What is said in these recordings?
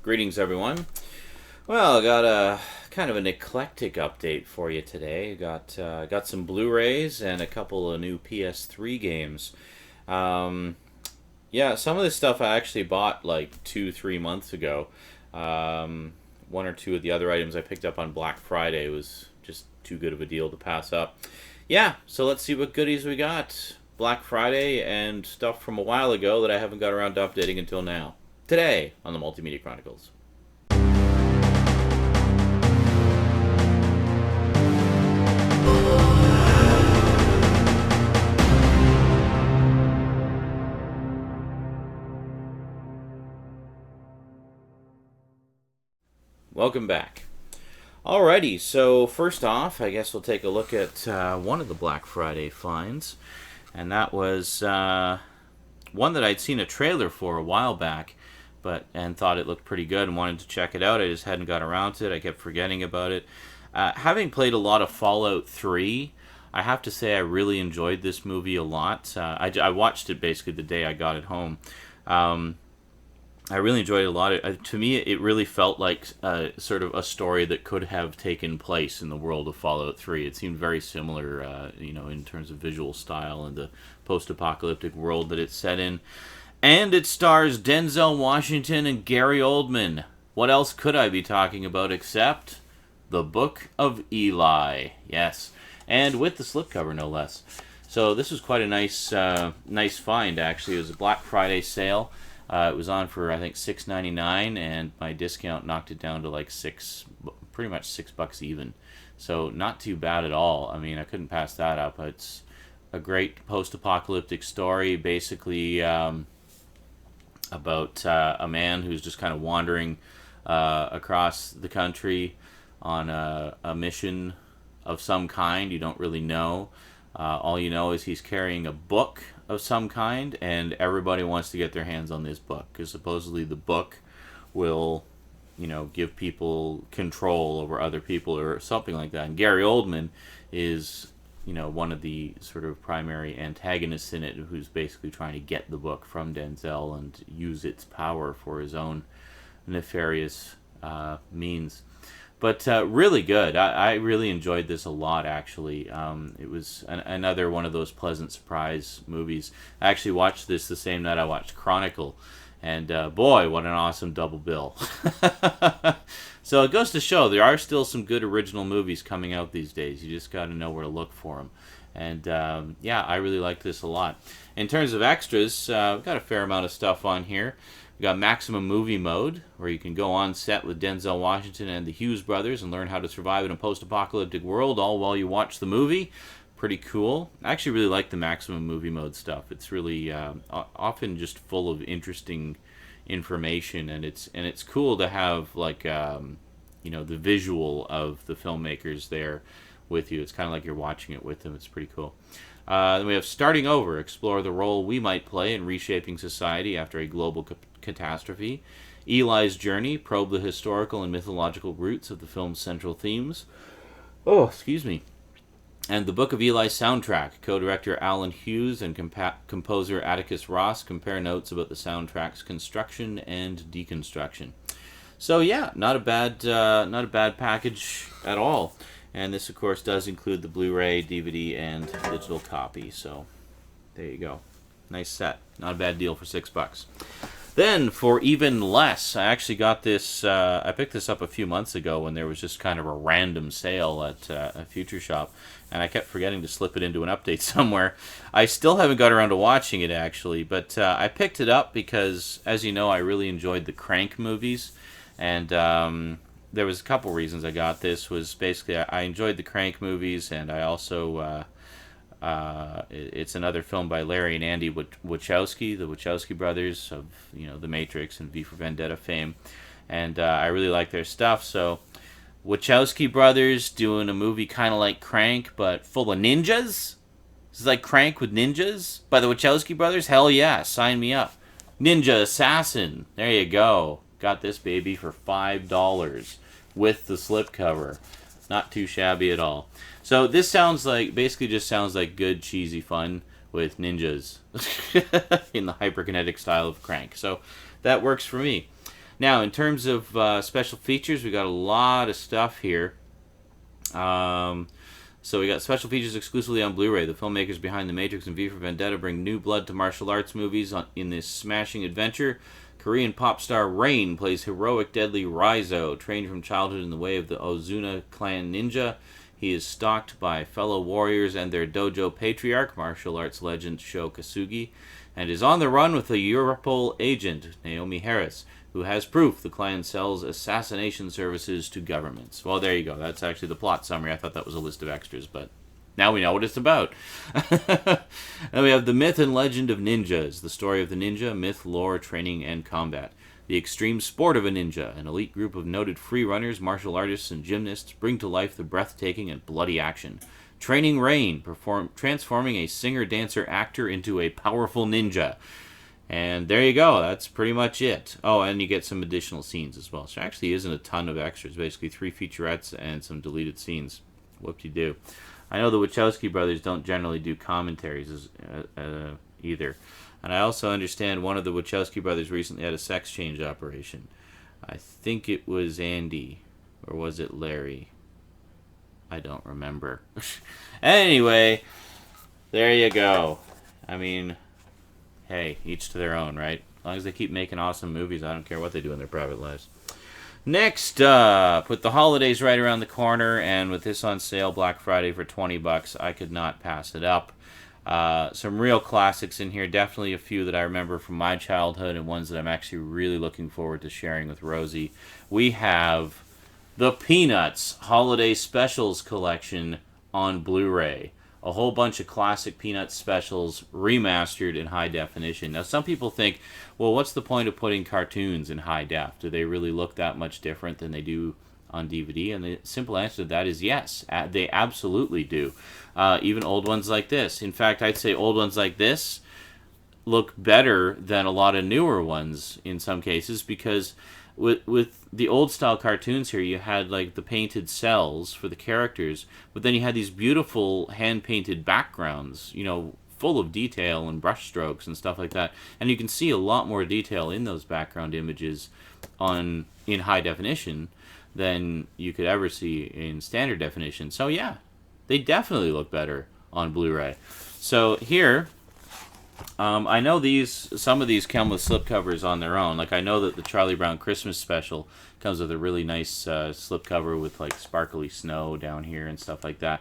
Greetings, everyone. Well, I got a kind of an eclectic update for you today. Got some Blu-rays and a couple of new PS3 games. Um, yeah, some of this stuff I actually bought like 2, 3 months ago. One or two of the other items I picked up on Black Friday was just too good of a deal to pass up. Yeah, so let's see what goodies we got. Black Friday and stuff from a while ago that I haven't got around to updating until now. Today on the Multimedia Chronicles. Welcome back. Alrighty, so first off, I guess we'll take a look at one of the Black Friday finds, and that was one that I'd seen a trailer for a while back, and thought it looked pretty good and wanted to check it out. I just hadn't got around to it. I kept forgetting about it. Having played a lot of Fallout 3, I have to say I really enjoyed this movie a lot. I watched it basically the day I got it home. I really enjoyed it a lot. To me, it really felt like sort of a story that could have taken place in the world of Fallout 3. It seemed very similar, in terms of visual style and the post-apocalyptic world that it's set in. And it stars Denzel Washington and Gary Oldman. What else could I be talking about except the Book of Eli? Yes, and with the slipcover, no less. So this was quite a nice find, actually. It was a Black Friday sale. It was on for, I think, $6.99, and my discount knocked it down to like pretty much $6 even. So not too bad at all. I mean, I couldn't pass that up. It's a great post-apocalyptic story, basically about a man who's just kind of wandering across the country on a mission of some kind. You don't really know. All you know is he's carrying a book of some kind, and everybody wants to get their hands on this book because supposedly the book will, give people control over other people or something like that. And Gary Oldman is, one of the sort of primary antagonists in it, who's basically trying to get the book from Denzel and use its power for his own nefarious means. But really good. I really enjoyed this a lot, actually. It was another one of those pleasant surprise movies. I actually watched this the same night I watched Chronicle. And boy, what an awesome double bill. So it goes to show there are still some good original movies coming out these days. You just got to know where to look for them. And I really like this a lot. In terms of extras, we've got a fair amount of stuff on here. We got Maximum Movie Mode, where you can go on set with Denzel Washington and the Hughes brothers and learn how to survive in a post-apocalyptic world, all while you watch the movie. Pretty cool. I actually really like the Maximum Movie Mode stuff. It's really often just full of interesting information, and it's cool to have the visual of the filmmakers there with you. It's kind of like you're watching it with them. It's pretty cool. Then we have Starting Over, explore the role we might play in reshaping society after a global catastrophe. Eli's Journey, probe the historical and mythological roots of the film's central themes. Oh, excuse me. And the Book of Eli soundtrack. Co-director Alan Hughes and composer Atticus Ross compare notes about the soundtrack's construction and deconstruction. So yeah, not a bad package at all. And this, of course, does include the Blu-ray, DVD, and digital copy. So there you go. Nice set. Not a bad deal for $6. Then, for even less, I actually got this. I picked this up a few months ago when there was just kind of a random sale at a Future Shop, and I kept forgetting to slip it into an update somewhere. I still haven't got around to watching it, actually, but I picked it up because, as you know, I really enjoyed the Crank movies, and there was a couple reasons I got this. Was basically I enjoyed the Crank movies, and I also it's another film by Larry and Andy Wachowski, the Wachowski brothers of The Matrix and V for Vendetta fame, and I really like their stuff. So Wachowski brothers doing a movie kind of like Crank but full of ninjas. This is like Crank with ninjas by the Wachowski brothers. Hell yeah, sign me up. Ninja Assassin. There you go. Got this baby for $5 with the slipcover. Not too shabby at all. So this basically just sounds like good cheesy fun with ninjas in the hyperkinetic style of Crank. So that works for me. Now, in terms of special features, we got a lot of stuff here. So we got special features exclusively on Blu-ray. The filmmakers behind The Matrix and V for Vendetta bring new blood to martial arts movies in this smashing adventure. Korean pop star Rain plays heroic, deadly Raizo, trained from childhood in the way of the Ozuna clan ninja. He is stalked by fellow warriors and their dojo patriarch, martial arts legend Sho Kasugi, and is on the run with a Europol agent, Naomi Harris, who has proof the clan sells assassination services to governments. Well, there you go. That's actually the plot summary. I thought that was a list of extras, but now we know what it's about. Then we have The Myth and Legend of Ninjas, the story of the ninja, myth, lore, training, and combat. The extreme sport of a ninja, an elite group of noted free runners, martial artists, and gymnasts bring to life the breathtaking and bloody action. Training Rain, transforming a singer, dancer, actor into a powerful ninja. And there you go. That's pretty much it. Oh, and you get some additional scenes as well. So actually isn't a ton of extras. Basically 3 featurettes and some deleted scenes. Whoop-de-doo. I know the Wachowski brothers don't generally do commentaries either. And I also understand one of the Wachowski brothers recently had a sex change operation. I think it was Andy. Or was it Larry? I don't remember. Anyway, there you go. I mean, hey, each to their own, right? As long as they keep making awesome movies, I don't care what they do in their private lives. Next up, with the holidays right around the corner, and with this on sale Black Friday for $20, I could not pass it up. Some real classics in here, definitely a few that I remember from my childhood, and ones that I'm actually really looking forward to sharing with Rosie. We have the Peanuts Holiday Specials Collection on Blu-ray. A whole bunch of classic Peanuts specials remastered in high definition. Now, some people think, well, what's the point of putting cartoons in high def? Do they really look that much different than they do on DVD? And the simple answer to that is yes. They absolutely do. Even old ones like this. In fact, I'd say old ones like this look better than a lot of newer ones in some cases, because with the old style cartoons here, you had like the painted cells for the characters, but then you had these beautiful hand painted backgrounds, you know, full of detail and brush strokes and stuff like that. And you can see a lot more detail in those background images in high definition than you could ever see in standard definition. So yeah, they definitely look better on Blu-ray. So here, I know some of these come with slipcovers on their own. Like, I know that the Charlie Brown Christmas special comes with a really nice slipcover with like sparkly snow down here and stuff like that.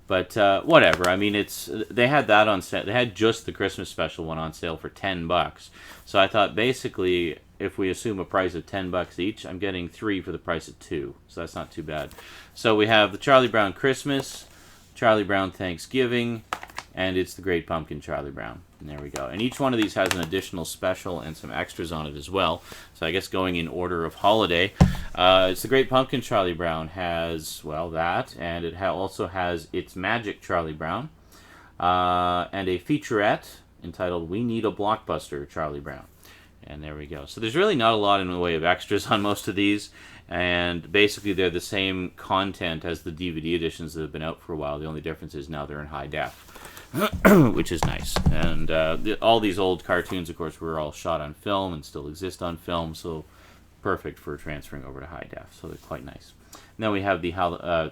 But whatever. I mean, they had that on sale. They had just the Christmas special one on sale for $10. So I thought basically, if we assume a price of $10 each, I'm getting 3 for the price of 2. So that's not too bad. So we have the Charlie Brown Christmas, Charlie Brown Thanksgiving, and It's the Great Pumpkin Charlie Brown. And there we go. And each one of these has an additional special and some extras on it as well. So I guess going in order of holiday, It's the Great Pumpkin Charlie Brown has, well, that. And it also has It's Magic Charlie Brown. And a featurette entitled We Need a Blockbuster Charlie Brown. And there we go. So there's really not a lot in the way of extras on most of these. And basically they're the same content as the DVD editions that have been out for a while. The only difference is now they're in high def. Which is nice. And all these old cartoons, of course, were all shot on film and still exist on film, so perfect for transferring over to high def. So they're quite nice. And then we have the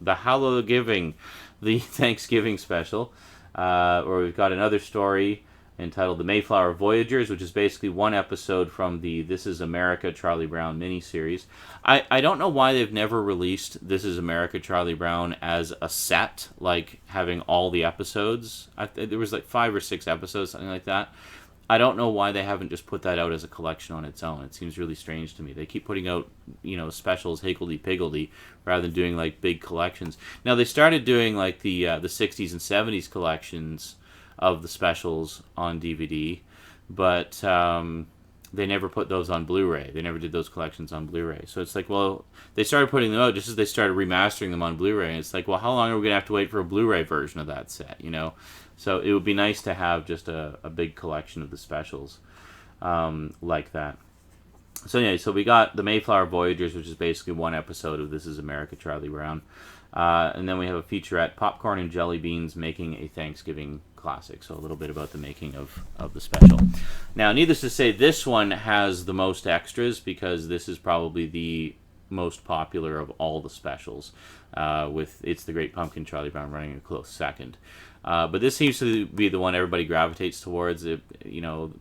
Hallowgiving, the Thanksgiving special, where we've got another story entitled The Mayflower Voyagers, which is basically one episode from the This Is America Charlie Brown miniseries. I don't know why they've never released This Is America Charlie Brown as a set, like having all the episodes. There was like 5 or 6 episodes, something like that. I don't know why they haven't just put that out as a collection on its own. It seems really strange to me. They keep putting out, specials higgledy-piggledy rather than doing like big collections. Now they started doing like the 60s and 70s collections of the specials on DVD, but they never put those on Blu-ray. They never did those collections on Blu-ray. So it's like, well, they started putting them out just as they started remastering them on Blu-ray. And it's like, well, how long are we going to have to wait for a Blu-ray version of that set, So it would be nice to have just a big collection of the specials like that. So anyway, so we got The Mayflower Voyagers, which is basically one episode of This Is America Charlie Brown. And then we have a featurette, Popcorn and Jelly Beans Making a Thanksgiving classic. So a little bit about the making of the special. Now, needless to say, this one has the most extras because this is probably the most popular of all the specials, with It's the Great Pumpkin, Charlie Brown running a close second. But this seems to be the one everybody gravitates towards.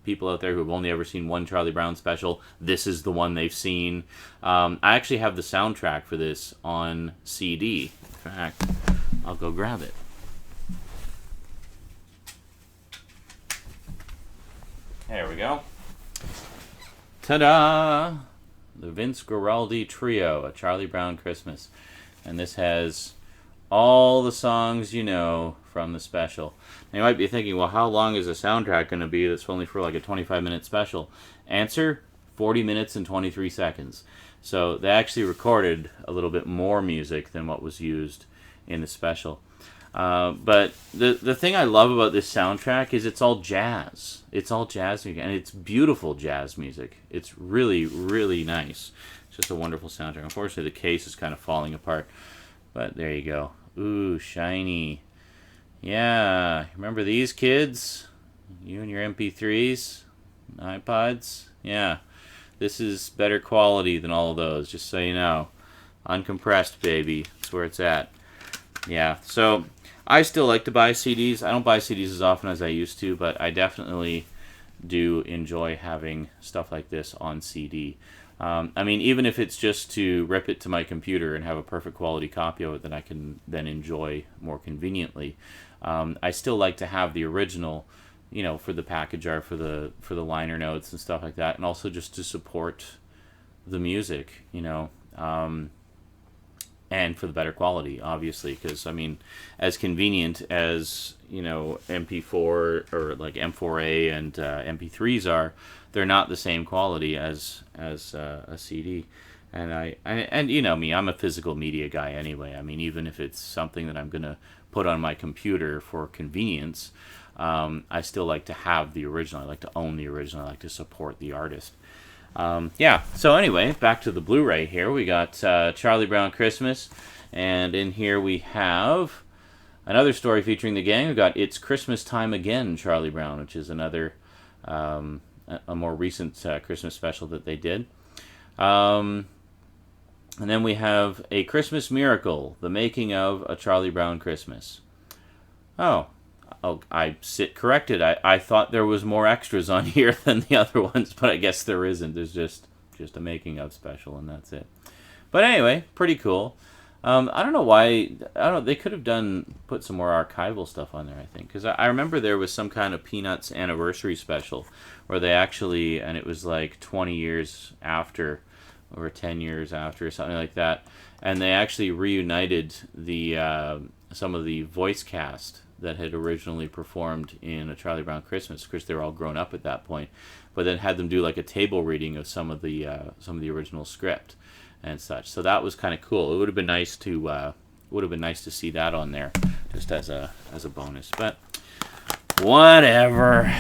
People out there who have only ever seen one Charlie Brown special, this is the one they've seen. I actually have the soundtrack for this on CD. In fact, I'll go grab it. There we go. Ta-da! The Vince Guaraldi Trio, A Charlie Brown Christmas. And this has all the songs you know from the special. Now you might be thinking, well, how long is the soundtrack going to be that's only for like a 25-minute special? Answer, 40 minutes and 23 seconds. So they actually recorded a little bit more music than what was used in the special. But the thing I love about this soundtrack is it's all jazz. It's all jazz music, and it's beautiful jazz music. It's really, really nice. It's just a wonderful soundtrack. Unfortunately, the case is kind of falling apart. But there you go. Ooh, shiny. Yeah, remember these kids? You and your MP3s? iPods? Yeah. This is better quality than all of those, just so you know. Uncompressed, baby. That's where it's at. Yeah, so I still like to buy CDs. I don't buy CDs as often as I used to, but I definitely do enjoy having stuff like this on CD. I mean, even if it's just to rip it to my computer and have a perfect quality copy of it that I can then enjoy more conveniently, I still like to have the original, for the package art, for the liner notes and stuff like that, and also just to support the music, and for the better quality, obviously, because, I mean, as convenient as, MP4 or like M4A and MP3s are, they're not the same quality as a CD. And and you know me, I'm a physical media guy anyway. I mean, even if it's something that I'm going to put on my computer for convenience, I still like to have the original. I like to own the original. I like to support the artist. So anyway, back to the Blu-ray here. We got Charlie Brown Christmas, and in here we have another story featuring the gang. We got It's Christmas Time Again, Charlie Brown, which is another a more recent Christmas special that they did. And then we have A Christmas Miracle, the making of A Charlie Brown Christmas. Oh, I sit corrected. I thought there was more extras on here than the other ones, but I guess there isn't. There's just a making of special, and that's it. But anyway, pretty cool. I don't know why. They could have put some more archival stuff on there, I think, because I remember there was some kind of Peanuts anniversary special where they actually, and it was like 20 years after, or 10 years after, or something like that, and they actually reunited some of the voice cast that had originally performed in A Charlie Brown Christmas. Of course, they were all grown up at that point, but then had them do like a table reading of some of the original script and such. So that was kind of cool. It would have been nice to see that on there, just as a bonus. But whatever.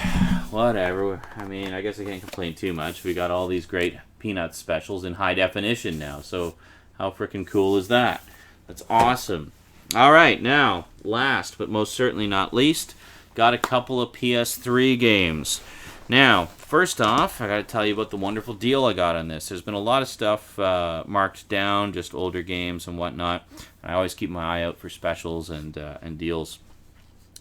I mean, I guess I can't complain too much. We got all these great Peanuts specials in high definition now. So how freaking cool is that? That's awesome. All right, now, last but most certainly not least, got a couple of PS3 games. Now, first off, I got to tell you about the wonderful deal I got on this. There's been a lot of stuff marked down, just older games and whatnot. I always keep my eye out for specials and deals.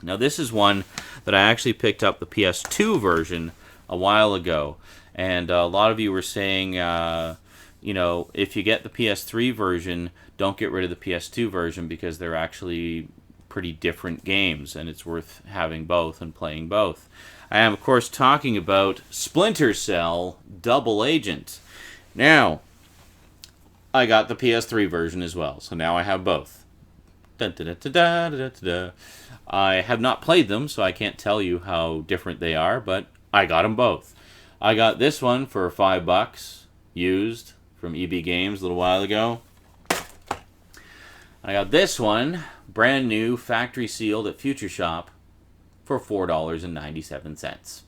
Now, this is one that I actually picked up the PS2 version a while ago, and a lot of you were saying, if you get the PS3 version, don't get rid of the PS2 version because they're actually pretty different games, and it's worth having both and playing both. I am, of course, talking about Splinter Cell Double Agent. Now, I got the PS3 version as well, so now I have both. I have not played them, so I can't tell you how different they are, but I got them both. I got this one for $5, used, from EB Games a little while ago. I got this one, brand new, factory sealed at Future Shop for $4.97.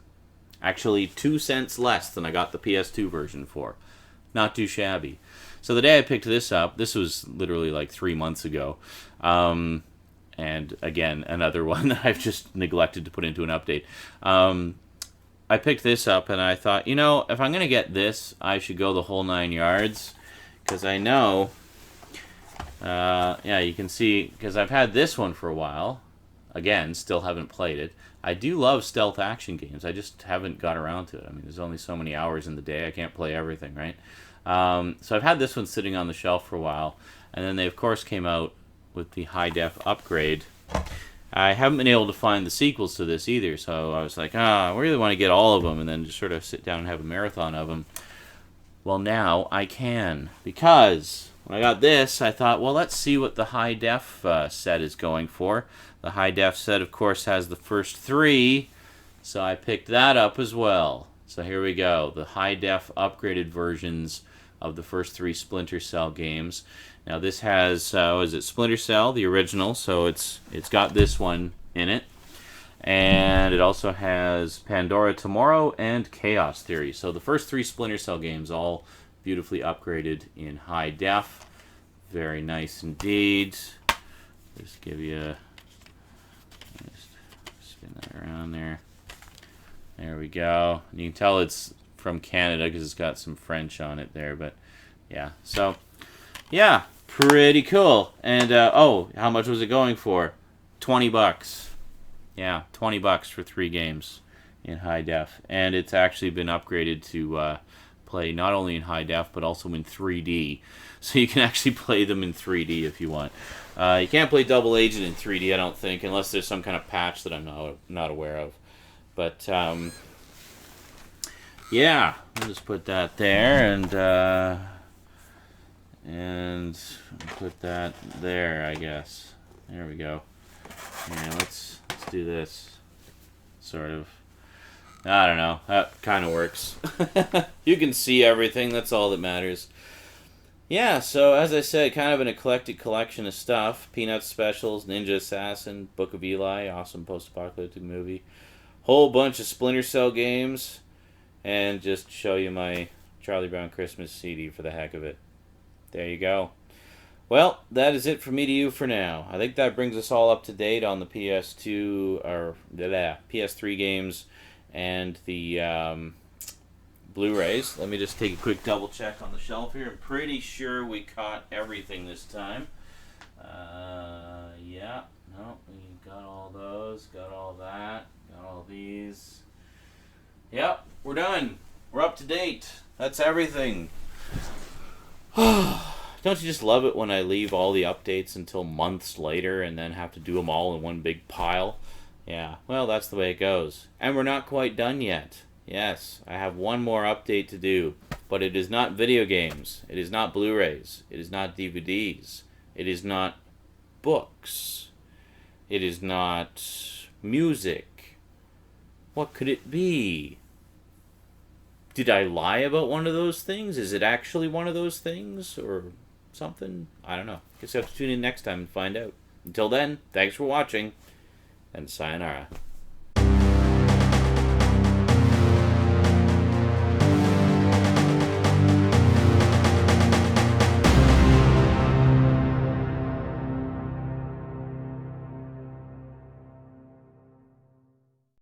Actually, 2 cents less than I got the PS2 version for. Not too shabby. So the day I picked this up, this was literally like 3 months ago, And again, another one that I've just neglected to put into an update. I picked this up and I thought, you know, if I'm going to get this, I should go the whole 9 yards. Because I know, yeah, you can see, because I've had this one for a while. Again, still haven't played it. I do love stealth action games. I just haven't got around to it. I mean, there's only so many hours in the day. I can't play everything, right? So I've had this one sitting on the shelf for a while. And then they, of course, came out with the high-def upgrade. I haven't been able to find the sequels to this either, so I was like, I really want to get all of them and then just sort of sit down and have a marathon of them. Well, now I can, because when I got this, I thought, well, let's see what the high-def set is going for. The high-def set, of course, has the first 3, so I picked that up as well. So here we go, the high-def upgraded versions of the first 3 Splinter Cell games. Now this has, is it Splinter Cell, the original, so it's got this one in it. And it also has Pandora Tomorrow and Chaos Theory. So the first 3 Splinter Cell games all beautifully upgraded in high def. Very nice indeed. Just give you a, just spin that around there. There we go. And you can tell it's from Canada because it's got some French on it there, but yeah. So yeah, pretty cool. And oh, how much was it going for? $20. Yeah, $20 for 3 games in high def, and it's actually been upgraded to play not only in high def but also in 3D. So you can actually play them in 3D if you want. You can't play Double Agent in 3D, I don't think, unless there's some kind of patch that I'm not aware of. But yeah, I'll just put that there and put that there, I guess. There we go. Yeah, let's do this. Sort of. I don't know. That kind of works. You can see everything. That's all that matters. Yeah, so as I said, kind of an eclectic collection of stuff. Peanuts specials, Ninja Assassin, Book of Eli, awesome post-apocalyptic movie. Whole bunch of Splinter Cell games. And just show you my Charlie Brown Christmas CD for the heck of it. There you go. Well, that is it from me to you for now. I think that brings us all up to date on the PS2 or PS3 games and the Blu-rays. Let me just take a quick double check on the shelf here. I'm pretty sure we caught everything this time. Yeah, no, we got all those, got all that, got all these. Yep, we're done. We're up to date. That's everything. Don't you just love it when I leave all the updates until months later and then have to do them all in one big pile? Yeah, well, that's the way it goes. And we're not quite done yet. Yes, I have one more update to do, but it is not video games. It is not Blu-rays. It is not DVDs. It is not books. It is not music. What could it be? Did I lie about one of those things? Is it actually one of those things? Or something? I don't know. Guess I have to tune in next time and find out. Until then, thanks for watching, and sayonara.